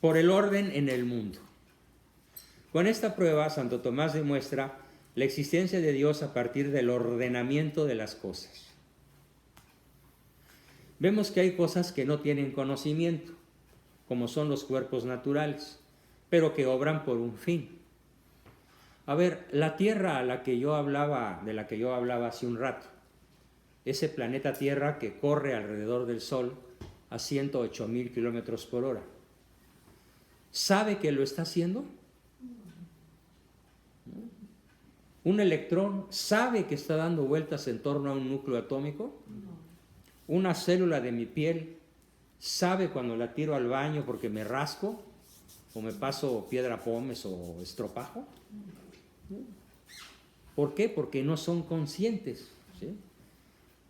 por el orden en el mundo. Con esta prueba, Santo Tomás demuestra la existencia de Dios a partir del ordenamiento de las cosas. Vemos que hay cosas que no tienen conocimiento, como son los cuerpos naturales, pero que obran por un fin. A ver, la Tierra de la que yo hablaba hace un rato, ese planeta Tierra que corre alrededor del Sol a 108,000 kilómetros por hora, ¿sabe que lo está haciendo? ¿Un electrón sabe que está dando vueltas en torno a un núcleo atómico? ¿Una célula de mi piel sabe cuando la tiro al baño porque me rasco o me paso piedra pómez o estropajo? ¿Por qué? Porque no son conscientes, ¿sí?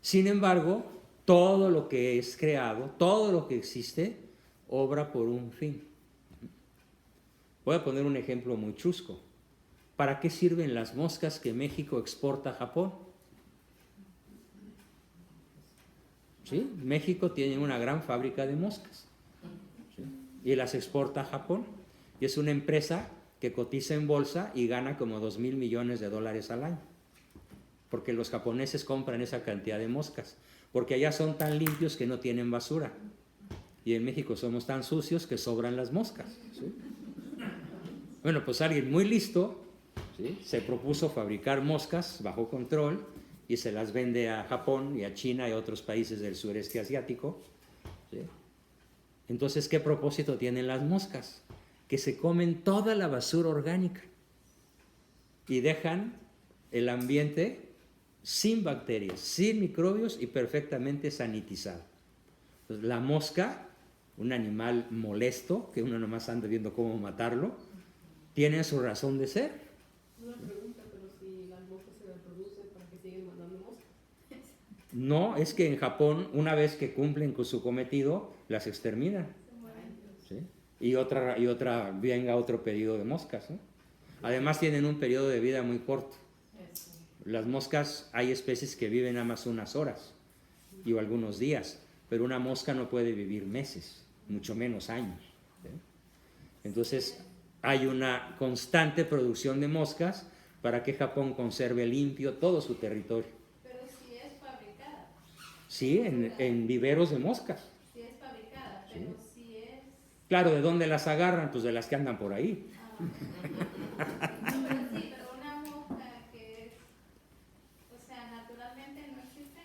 Sin embargo, todo lo que es creado, todo lo que existe, obra por un fin. Voy a poner un ejemplo muy chusco. ¿Para qué sirven las moscas que México exporta a Japón? ¿Sí? México tiene una gran fábrica de moscas, ¿sí? Y las exporta a Japón. Y es una empresa que cotiza en bolsa y gana como 2,000 millones de dólares al año. Porque los japoneses compran esa cantidad de moscas. Porque allá son tan limpios que no tienen basura. Y en México somos tan sucios que sobran las moscas, ¿sí? Bueno, pues alguien muy listo, ¿sí?, se propuso fabricar moscas bajo control y se las vende a Japón y a China y a otros países del sureste asiático, ¿sí? Entonces, ¿qué propósito tienen las moscas? Que se comen toda la basura orgánica y dejan el ambiente sin bacterias, sin microbios y perfectamente sanitizado. Entonces, la mosca, un animal molesto, que uno nomás anda viendo cómo matarlo, tiene su razón de ser. Una pregunta, pero si las moscas se reproducen, ¿para qué siguen mandando moscas? No, es que en Japón, una vez que cumplen con su cometido, las exterminan, ¿sí? Y venga otro periodo de moscas, ¿no? Además tienen un periodo de vida muy corto. Las moscas, hay especies que viven nada más unas horas y algunos días, pero una mosca no puede vivir meses, mucho menos años, ¿sí? Entonces hay una constante producción de moscas para que Japón conserve limpio todo su territorio. Pero si es fabricada. Sí, en viveros de moscas. Si es fabricada, pero Sí. si es... Claro, ¿de dónde las agarran? Pues de las que andan por ahí. No, pero sí, pero una mosca que es... O sea, naturalmente no existen.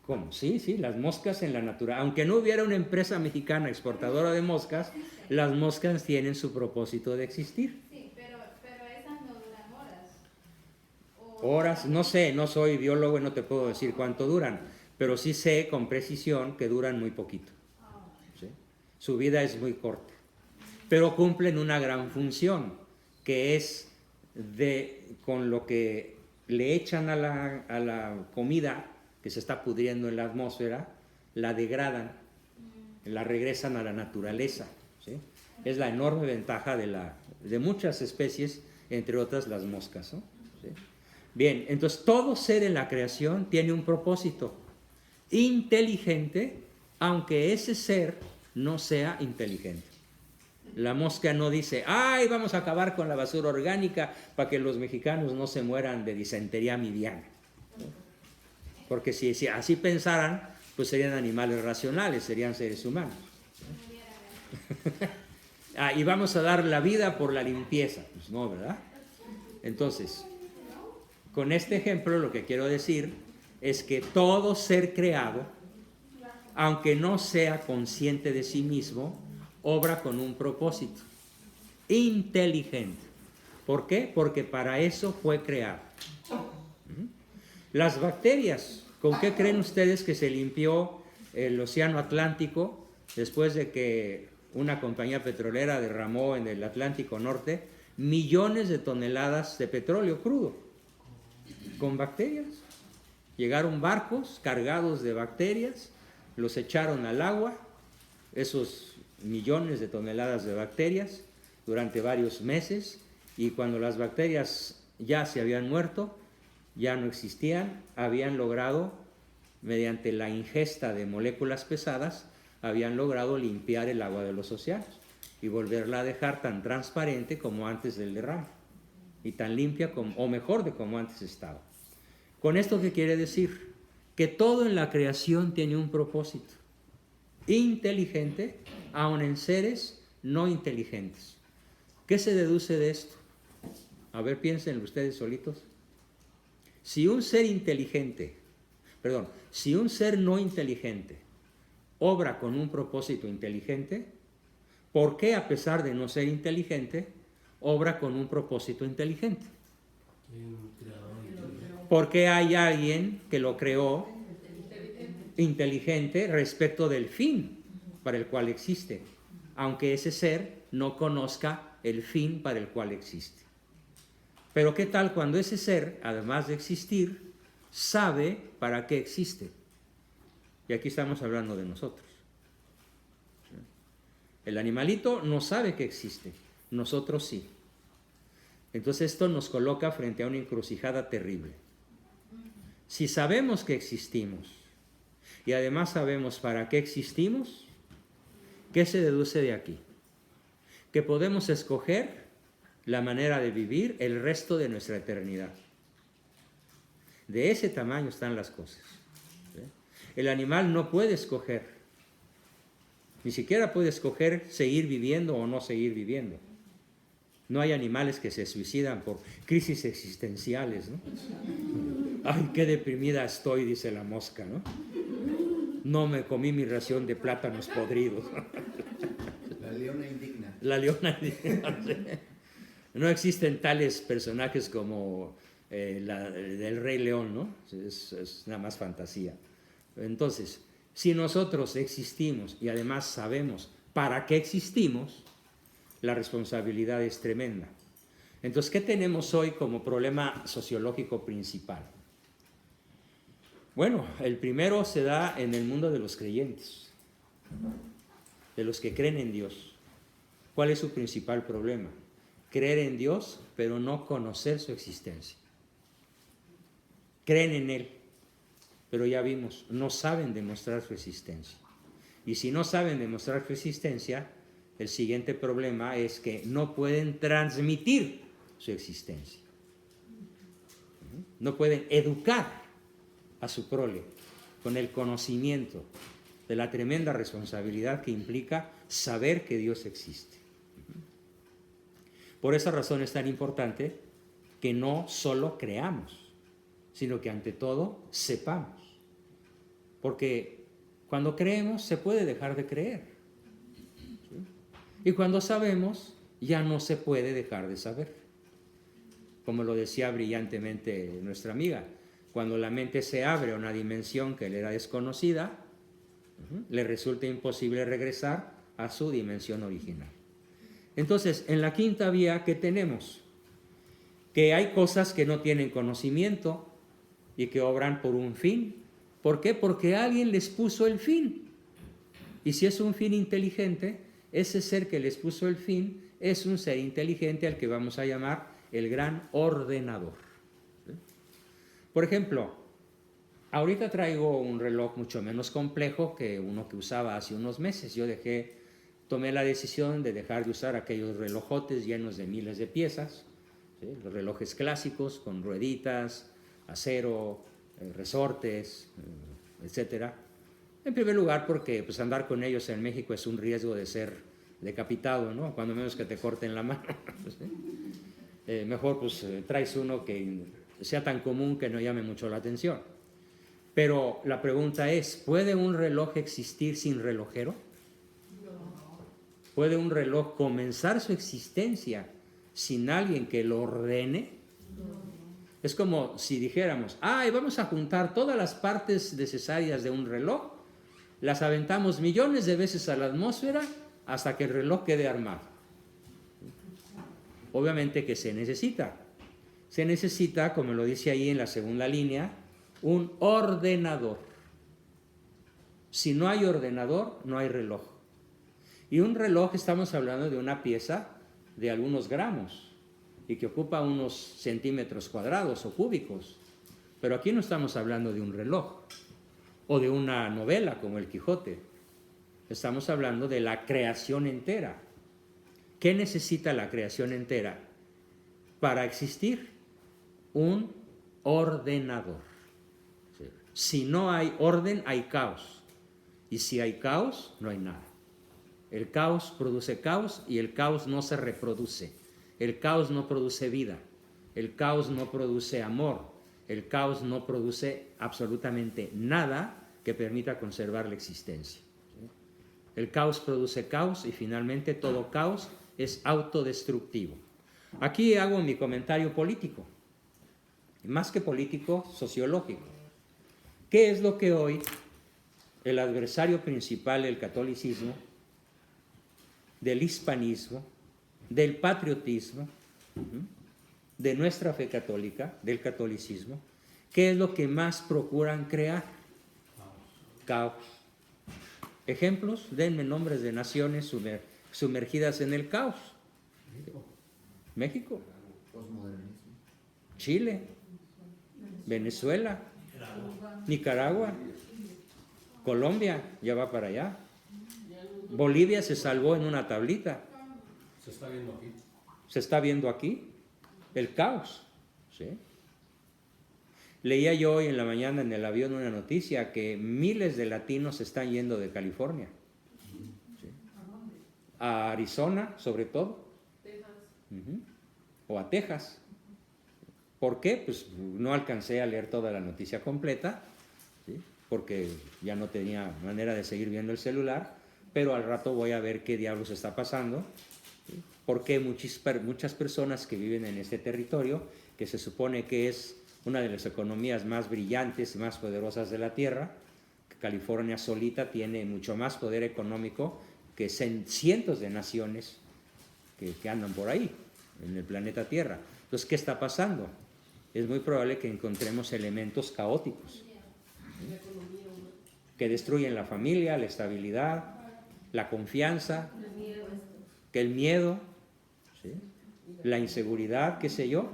¿Cómo? Sí, las moscas en la naturaleza. Aunque no hubiera una empresa mexicana exportadora de moscas, las moscas tienen su propósito de existir. Sí, pero esas no duran horas. Horas, no sé, no soy biólogo y no te puedo decir cuánto duran, pero sí sé con precisión que duran muy poquito, ¿sí? Su vida es muy corta, pero cumplen una gran función, que es con lo que le echan a la comida que se está pudriendo en la atmósfera, la degradan, la regresan a la naturaleza, ¿sí? Es la enorme ventaja de muchas especies, entre otras las moscas, ¿no? ¿Sí? Bien, entonces todo ser en la creación tiene un propósito inteligente, aunque ese ser no sea inteligente. La mosca no dice, ¡ay, vamos a acabar con la basura orgánica para que los mexicanos no se mueran de disentería amibiana! ¿No? Porque si así pensaran, pues serían animales racionales, serían seres humanos. Y vamos a dar la vida por la limpieza. Pues no, ¿verdad? Entonces, con este ejemplo lo que quiero decir es que todo ser creado, aunque no sea consciente de sí mismo, obra con un propósito inteligente. ¿Por qué? Porque para eso fue creado. Las bacterias, ¿con qué creen ustedes que se limpió el océano Atlántico después de que una compañía petrolera derramó en el Atlántico Norte millones de toneladas de petróleo crudo? Con bacterias. Llegaron barcos cargados de bacterias, los echaron al agua, esos millones de toneladas de bacterias, durante varios meses, y cuando las bacterias ya se habían muerto, ya no existían, habían logrado, mediante la ingesta de moléculas pesadas, habían logrado limpiar el agua de los océanos y volverla a dejar tan transparente como antes del derrame y tan limpia como, o mejor de como antes estaba. ¿Con esto qué quiere decir? Que todo en la creación tiene un propósito inteligente, aun en seres no inteligentes. ¿Qué se deduce de esto? A ver, piensen ustedes solitos. Si un ser no inteligente obra con un propósito inteligente, ¿por qué, a pesar de no ser inteligente, obra con un propósito inteligente? Porque hay alguien que lo creó inteligente respecto del fin para el cual existe, aunque ese ser no conozca el fin para el cual existe. Pero ¿qué tal cuando ese ser, además de existir, sabe para qué existe? Y aquí estamos hablando de nosotros. El animalito no sabe que existe, nosotros sí. Entonces esto nos coloca frente a una encrucijada terrible. Si sabemos que existimos y además sabemos para qué existimos, ¿qué se deduce de aquí? Que podemos escoger la manera de vivir el resto de nuestra eternidad. De ese tamaño están las cosas. El animal no puede escoger, ni siquiera puede escoger seguir viviendo o no seguir viviendo. No hay animales que se suicidan por crisis existenciales, ¿no? Ay, qué deprimida estoy, dice la mosca, ¿no? No me comí mi ración de plátanos podridos. La leona indigna. La leona indigna. No existen tales personajes como el Rey León, ¿no? Es nada más fantasía. Entonces, si nosotros existimos y además sabemos para qué existimos, la responsabilidad es tremenda. Entonces, ¿qué tenemos hoy como problema sociológico principal? Bueno, el primero se da en el mundo de los creyentes, de los que creen en Dios. ¿Cuál es su principal problema? Creer en Dios, pero no conocer su existencia. Creen en Él, pero ya vimos, no saben demostrar su existencia. Y si no saben demostrar su existencia, el siguiente problema es que no pueden transmitir su existencia. No pueden educar a su prole con el conocimiento de la tremenda responsabilidad que implica saber que Dios existe. Por esa razón es tan importante que no solo creamos, sino que ante todo sepamos. Porque cuando creemos se puede dejar de creer. ¿Sí? Y cuando sabemos ya no se puede dejar de saber. Como lo decía brillantemente nuestra amiga, cuando la mente se abre a una dimensión que le era desconocida, le resulta imposible regresar a su dimensión original. Entonces, en la quinta vía, ¿qué tenemos? Que hay cosas que no tienen conocimiento y que obran por un fin. ¿Por qué? Porque alguien les puso el fin. Y si es un fin inteligente, ese ser que les puso el fin es un ser inteligente al que vamos a llamar el gran ordenador. Por ejemplo, ahorita traigo un reloj mucho menos complejo que uno que usaba hace unos meses. Tomé la decisión de dejar de usar aquellos relojotes llenos de miles de piezas, ¿sí? Los relojes clásicos con rueditas, acero, resortes, etcétera. En primer lugar porque pues, andar con ellos en México es un riesgo de ser decapitado, ¿no? Cuando menos que te corten la mano. ¿Sí? Mejor pues traes uno que sea tan común que no llame mucho la atención. Pero la pregunta es, ¿puede un reloj existir sin relojero? ¿Puede un reloj comenzar su existencia sin alguien que lo ordene? Es como si dijéramos, vamos a juntar todas las partes necesarias de un reloj, las aventamos millones de veces a la atmósfera hasta que el reloj quede armado. Obviamente que se necesita, como lo dice ahí en la segunda línea, un ordenador. Si no hay ordenador, no hay reloj. Y un reloj, estamos hablando de una pieza de algunos gramos y que ocupa unos centímetros cuadrados o cúbicos. Pero aquí no estamos hablando de un reloj o de una novela como El Quijote. Estamos hablando de la creación entera. ¿Qué necesita la creación entera para existir? Un ordenador. Si no hay orden, hay caos. Y si hay caos, no hay nada. El caos produce caos y el caos no se reproduce. El caos no produce vida. El caos no produce amor. El caos no produce absolutamente nada que permita conservar la existencia. El caos produce caos y finalmente todo caos es autodestructivo. Aquí hago mi comentario político, más que político, sociológico. ¿Qué es lo que hoy el adversario principal del catolicismo, del hispanismo, del patriotismo, de nuestra fe católica, del catolicismo, qué es lo que más procuran crear? Caos. Ejemplos, denme nombres de naciones sumergidas en el caos. México, Posmodernismo. Chile, Venezuela, Nicaragua, Colombia, ya va para allá. Bolivia se salvó en una tablita. Se está viendo aquí. Se está viendo aquí el caos. ¿Sí? Leía yo hoy en la mañana en el avión una noticia que miles de latinos se están yendo de California. ¿Sí? A Arizona, sobre todo. Texas. O a Texas. ¿Por qué? Pues no alcancé a leer toda la noticia completa, ¿sí? Porque ya no tenía manera de seguir viendo el celular, pero al rato voy a ver qué diablos está pasando, ¿sí? Porque muchas personas que viven en este territorio, que se supone que es una de las economías más brillantes y más poderosas de la Tierra, California solita tiene mucho más poder económico que cientos de naciones que andan por ahí, en el planeta Tierra. Entonces, ¿qué está pasando? Es muy probable que encontremos elementos caóticos que destruyen la familia, la estabilidad, la confianza, que el miedo, ¿sí? La inseguridad, qué sé yo.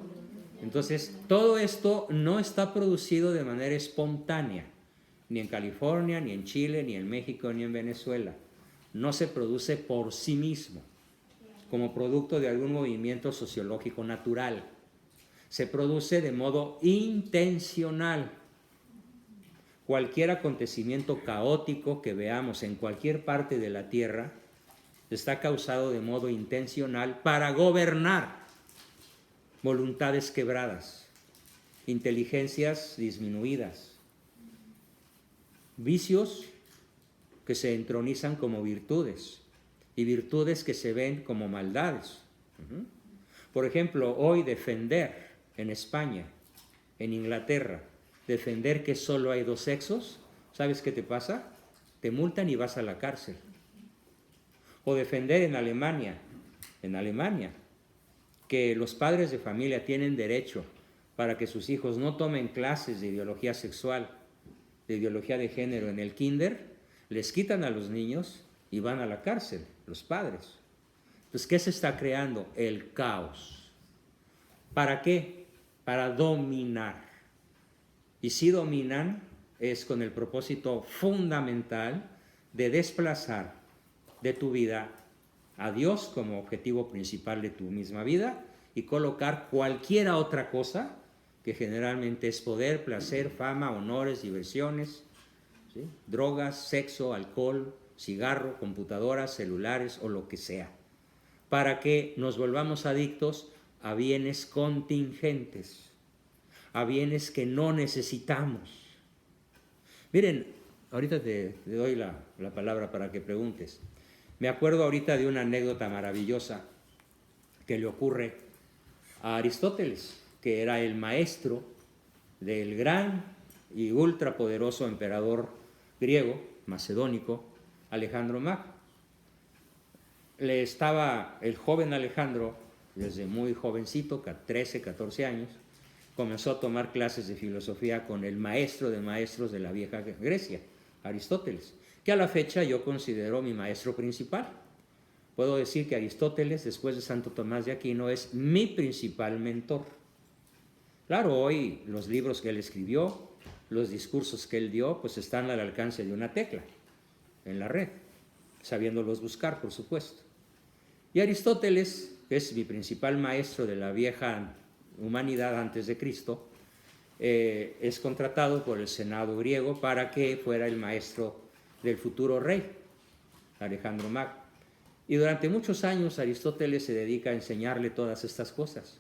Entonces, todo esto no está producido de manera espontánea, ni en California, ni en Chile, ni en México, ni en Venezuela. No se produce por sí mismo, como producto de algún movimiento sociológico natural. Se produce de modo intencional. Cualquier acontecimiento caótico que veamos en cualquier parte de la Tierra está causado de modo intencional para gobernar voluntades quebradas, inteligencias disminuidas, vicios que se entronizan como virtudes y virtudes que se ven como maldades. Por ejemplo, hoy defender en España, en Inglaterra, defender que solo hay dos sexos, ¿sabes qué te pasa? Te multan y vas a la cárcel. O defender en Alemania, que los padres de familia tienen derecho para que sus hijos no tomen clases de ideología sexual, de ideología de género en el kinder, les quitan a los niños y van a la cárcel, los padres. Entonces, ¿qué se está creando? El caos. ¿Para qué? Para dominar. Y si dominan, es con el propósito fundamental de desplazar de tu vida a Dios como objetivo principal de tu misma vida y colocar cualquier otra cosa, que generalmente es poder, placer, fama, honores, diversiones, ¿sí? Drogas, sexo, alcohol, cigarro, computadoras, celulares o lo que sea, para que nos volvamos adictos a bienes contingentes, a bienes que no necesitamos. Miren, ahorita te doy la palabra para que preguntes. Me acuerdo ahorita de una anécdota maravillosa que le ocurre a Aristóteles, que era el maestro del gran y ultrapoderoso emperador griego, macedónico, Alejandro Magno. El joven Alejandro, desde muy jovencito, 13, 14 años, comenzó a tomar clases de filosofía con el maestro de maestros de la vieja Grecia, Aristóteles, que a la fecha yo considero mi maestro principal. Puedo decir que Aristóteles, después de Santo Tomás de Aquino, es mi principal mentor. Claro, hoy los libros que él escribió, los discursos que él dio, pues están al alcance de una tecla en la red. sabiéndolos buscar, por supuesto. Y Aristóteles, que es mi principal maestro de la vieja humanidad antes de Cristo, es contratado por el Senado griego para que fuera el maestro del futuro rey, Alejandro Magno. Y durante muchos años Aristóteles se dedica a enseñarle todas estas cosas.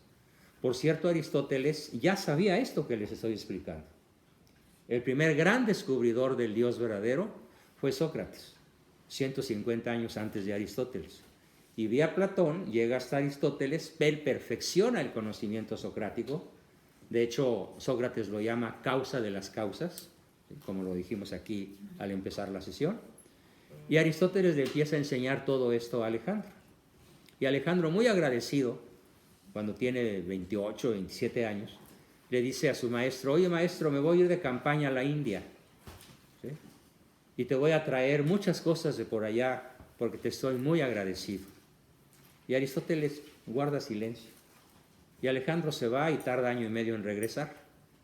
Por cierto, Aristóteles ya sabía esto que les estoy explicando. El primer gran descubridor del Dios verdadero fue Sócrates, 150 años antes de Aristóteles. Y vía Platón llega hasta Aristóteles, él perfecciona el conocimiento socrático. De hecho, Sócrates lo llama causa de las causas, como lo dijimos aquí al empezar la sesión. Y Aristóteles le empieza a enseñar todo esto a Alejandro. Y Alejandro, muy agradecido, cuando tiene 28, 27 años, le dice a su maestro: oye maestro, me voy a ir de campaña a la India, ¿sí? Y te voy a traer muchas cosas de por allá porque te estoy muy agradecido. Y Aristóteles guarda silencio. Y Alejandro se va y tarda año y medio en regresar,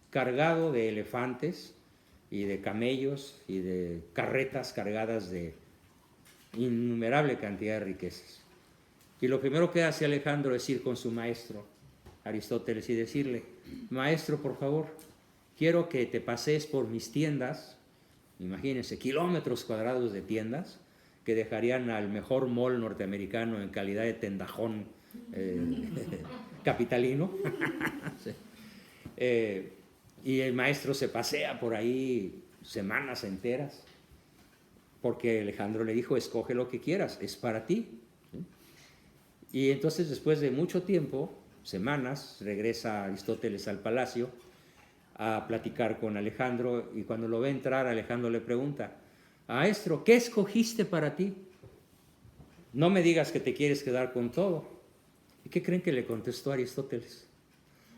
cargado de elefantes y de camellos y de carretas cargadas de innumerable cantidad de riquezas. Y lo primero que hace Alejandro es ir con su maestro, Aristóteles, y decirle: maestro, por favor, quiero que te pasees por mis tiendas. Imagínense, kilómetros cuadrados de tiendas que dejarían al mejor mall norteamericano en calidad de tendajón capitalino. Sí. Y el maestro se pasea por ahí semanas enteras, porque Alejandro le dijo: escoge lo que quieras, es para ti. ¿Sí? Y entonces, después de mucho tiempo, semanas, regresa Aristóteles al palacio a platicar con Alejandro, y cuando lo ve entrar, Alejandro le pregunta: maestro, ¿qué escogiste para ti? No me digas que te quieres quedar con todo. ¿Y qué creen que le contestó Aristóteles?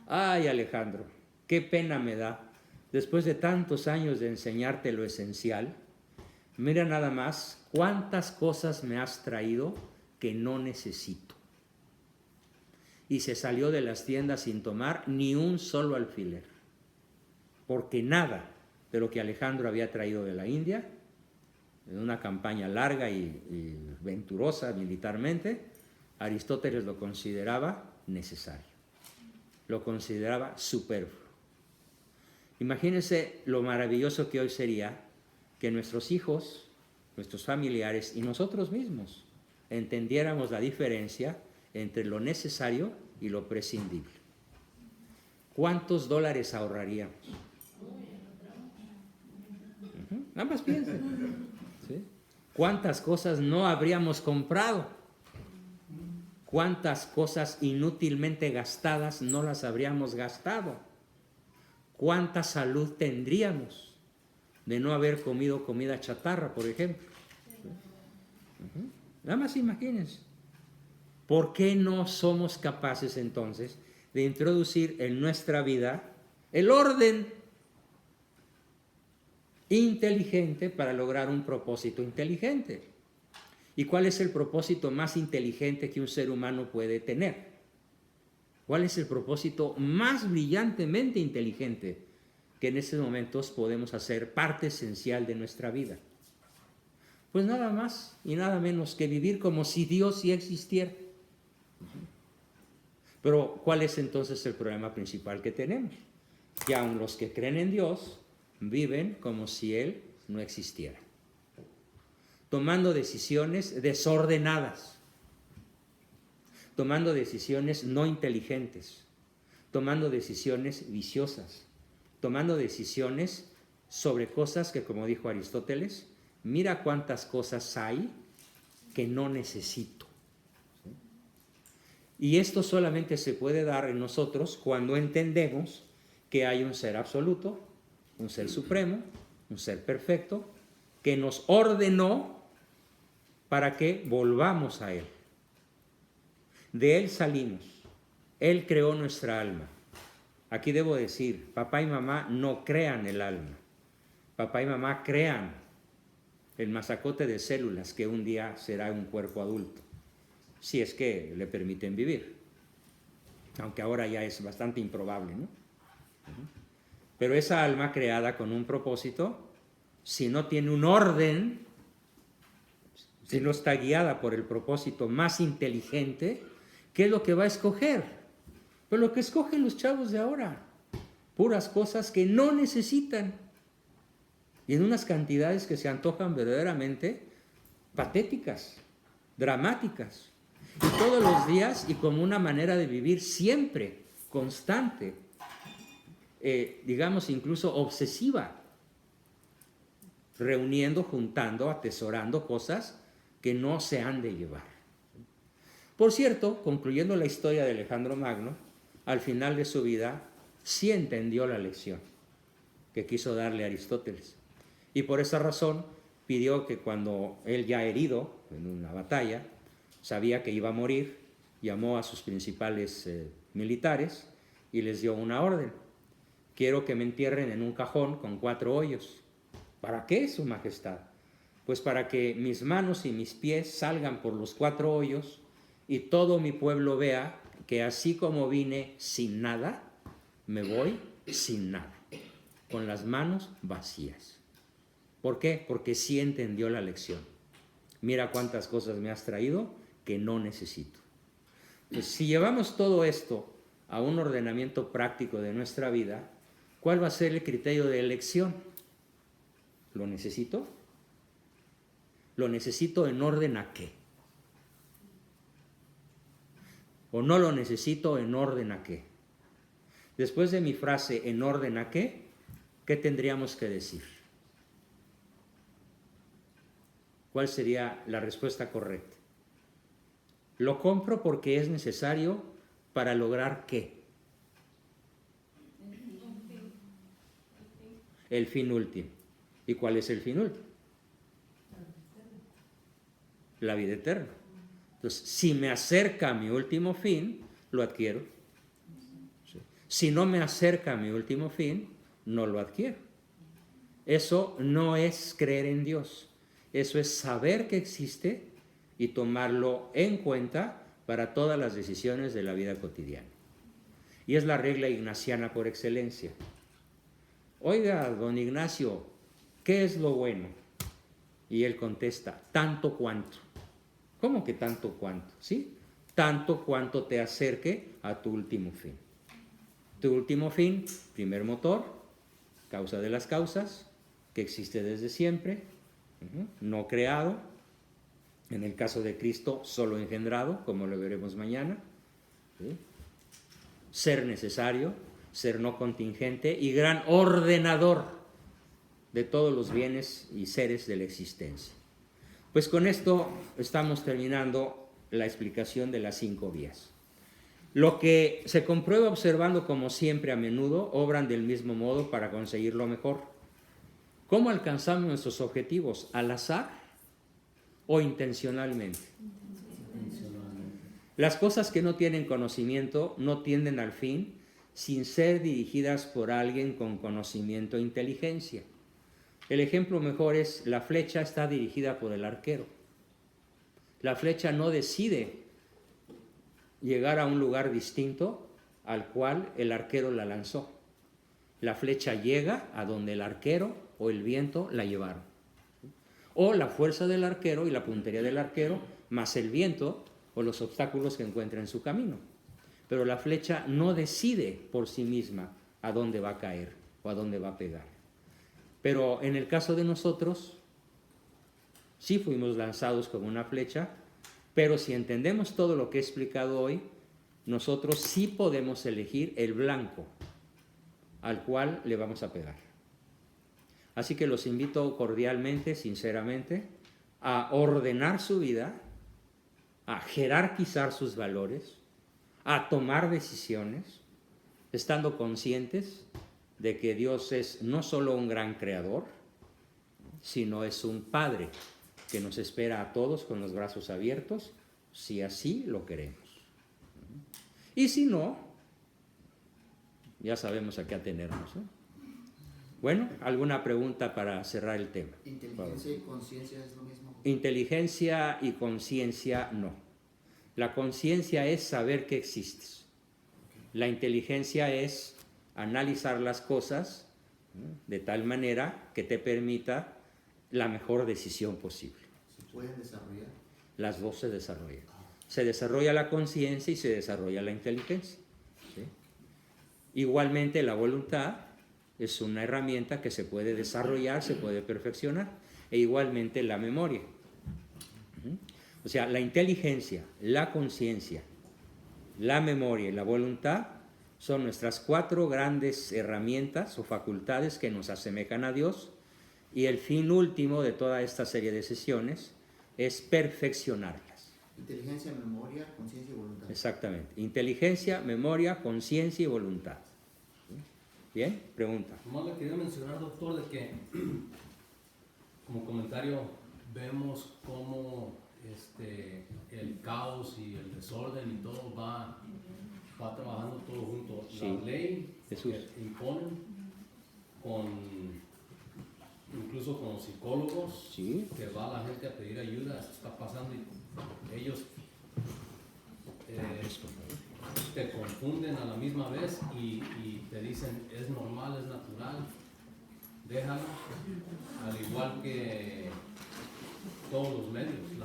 Ay, Alejandro, qué pena me da, después de tantos años de enseñarte lo esencial, mira nada más cuántas cosas me has traído que no necesito. Y se salió de las tiendas sin tomar ni un solo alfiler, porque nada de lo que Alejandro había traído de la India, en una campaña larga y venturosa militarmente, Aristóteles lo consideraba necesario, lo consideraba superfluo. Imagínense lo maravilloso que hoy sería que nuestros hijos, nuestros familiares y nosotros mismos entendiéramos la diferencia entre lo necesario y lo prescindible. ¿Cuántos dólares ahorraríamos? Nada más piensen. ¿Sí? ¿Cuántas cosas no habríamos comprado? ¿Cuántas cosas inútilmente gastadas no las habríamos gastado? ¿Cuánta salud tendríamos de no haber comido comida chatarra, por ejemplo? Nada más imagínense. ¿Por qué no somos capaces entonces de introducir en nuestra vida el orden inteligente para lograr un propósito inteligente? ¿Y cuál es el propósito más inteligente que un ser humano puede tener? ¿Cuál es el propósito más brillantemente inteligente que en estos momentos podemos hacer parte esencial de nuestra vida? Pues nada más y nada menos que vivir como si Dios sí existiera. Pero ¿cuál es entonces el problema principal que tenemos? Que aun los que creen en Dios viven como si Él no existiera, tomando decisiones desordenadas, tomando decisiones no inteligentes, tomando decisiones viciosas, tomando decisiones sobre cosas que, como dijo Aristóteles, mira cuántas cosas hay que no necesito. Y esto solamente se puede dar en nosotros cuando entendemos que hay un ser absoluto, un ser supremo, un ser perfecto, que nos ordenó para que volvamos a Él. De Él salimos. Él creó nuestra alma. Aquí debo decir, papá y mamá no crean el alma. Papá y mamá crean el masacote de células que un día será un cuerpo adulto, si es que le permiten vivir. Aunque ahora ya es bastante improbable, ¿no? Pero esa alma creada con un propósito, si no tiene un orden, si no está guiada por el propósito más inteligente, ¿qué es lo que va a escoger? Pues lo que escogen los chavos de ahora, puras cosas que no necesitan y en unas cantidades que se antojan verdaderamente patéticas, dramáticas, y todos los días y como una manera de vivir siempre, constante, digamos incluso obsesiva, reuniendo, juntando, atesorando cosas que no se han de llevar. Por cierto, concluyendo la historia de Alejandro Magno, al final de su vida sí entendió la lección que quiso darle Aristóteles. Y por esa razón pidió que cuando él ya herido en una batalla, sabía que iba a morir, llamó a sus principales militares y les dio una orden. Quiero que me entierren en un cajón con 4 hoyos. ¿Para qué, Su Majestad? Pues para que mis manos y mis pies salgan por los 4 hoyos y todo mi pueblo vea que así como vine sin nada, me voy sin nada, con las manos vacías. ¿Por qué? Porque sí entendió la lección. Mira cuántas cosas me has traído que no necesito. Pues si llevamos todo esto a un ordenamiento práctico de nuestra vida, ¿cuál va a ser el criterio de elección? ¿Lo necesito? ¿Lo necesito en orden a qué? ¿O no lo necesito en orden a qué? Después de mi frase ¿en orden a qué? ¿Qué tendríamos que decir? ¿Cuál sería la respuesta correcta? Lo compro porque es necesario para lograr ¿qué? El fin último. ¿Y cuál es el fin último? La vida eterna. Entonces, si me acerca a mi último fin, lo adquiero. Si no me acerca a mi último fin, no lo adquiero. Eso no es creer en Dios. Eso es saber que existe y tomarlo en cuenta para todas las decisiones de la vida cotidiana. Y es la regla ignaciana por excelencia. Oiga, don Ignacio, ¿qué es lo bueno? Y él contesta, tanto cuanto. ¿Cómo que tanto cuanto? ¿Sí? Tanto cuanto te acerque a tu último fin. Tu último fin, primer motor, causa de las causas, que existe desde siempre, no creado, en el caso de Cristo solo engendrado, como lo veremos mañana, ¿sí? Ser necesario, ser no contingente y gran ordenador de todos los bienes y seres de la existencia. Pues con esto estamos terminando la explicación de las 5 vías. Lo que se comprueba observando, como siempre a menudo, obran del mismo modo para conseguir lo mejor. ¿Cómo alcanzamos nuestros objetivos? ¿Al azar o intencionalmente? Las cosas que no tienen conocimiento no tienden al fin sin ser dirigidas por alguien con conocimiento e inteligencia. El ejemplo mejor es la flecha está dirigida por el arquero. La flecha no decide llegar a un lugar distinto al cual el arquero la lanzó. La flecha llega a donde el arquero o el viento la llevaron. O la fuerza del arquero y la puntería del arquero más el viento o los obstáculos que encuentra en su camino. Pero la flecha no decide por sí misma a dónde va a caer o a dónde va a pegar. Pero en el caso de nosotros, sí fuimos lanzados como una flecha, pero si entendemos todo lo que he explicado hoy, nosotros sí podemos elegir el blanco al cual le vamos a pegar. Así que los invito cordialmente, sinceramente, a ordenar su vida, a jerarquizar sus valores, a tomar decisiones, estando conscientes de que Dios es no solo un gran creador, sino es un Padre que nos espera a todos con los brazos abiertos, si así lo queremos. Y si no, ya sabemos a qué atenernos, ¿no? Bueno, ¿alguna pregunta para cerrar el tema? ¿Inteligencia y conciencia es lo mismo? Inteligencia y conciencia no. La conciencia es saber que existes. La inteligencia es analizar las cosas, ¿no?, de tal manera que te permita la mejor decisión posible. pueden desarrollar. Las dos se desarrollan. Se desarrolla la conciencia y se desarrolla la inteligencia. ¿Sí? Igualmente la voluntad es una herramienta que se puede desarrollar, se puede perfeccionar. E igualmente la memoria. O sea, la inteligencia, la conciencia, la memoria y la voluntad son nuestras 4 grandes herramientas o facultades que nos asemejan a Dios, y el fin último de toda esta serie de sesiones es perfeccionarlas. Inteligencia, memoria, conciencia y voluntad. Exactamente. Inteligencia, memoria, conciencia y voluntad. ¿Bien? Pregunta. Nomás le quería mencionar, doctor, de que como comentario vemos cómo el caos y el desorden y todo va trabajando todo junto. Sí. La ley Jesús. que imponen incluso con los psicólogos, Sí. que va la gente a pedir ayuda, esto está pasando y ellos te confunden a la misma vez y te dicen es normal, es natural, déjalo, al igual que todos los medios.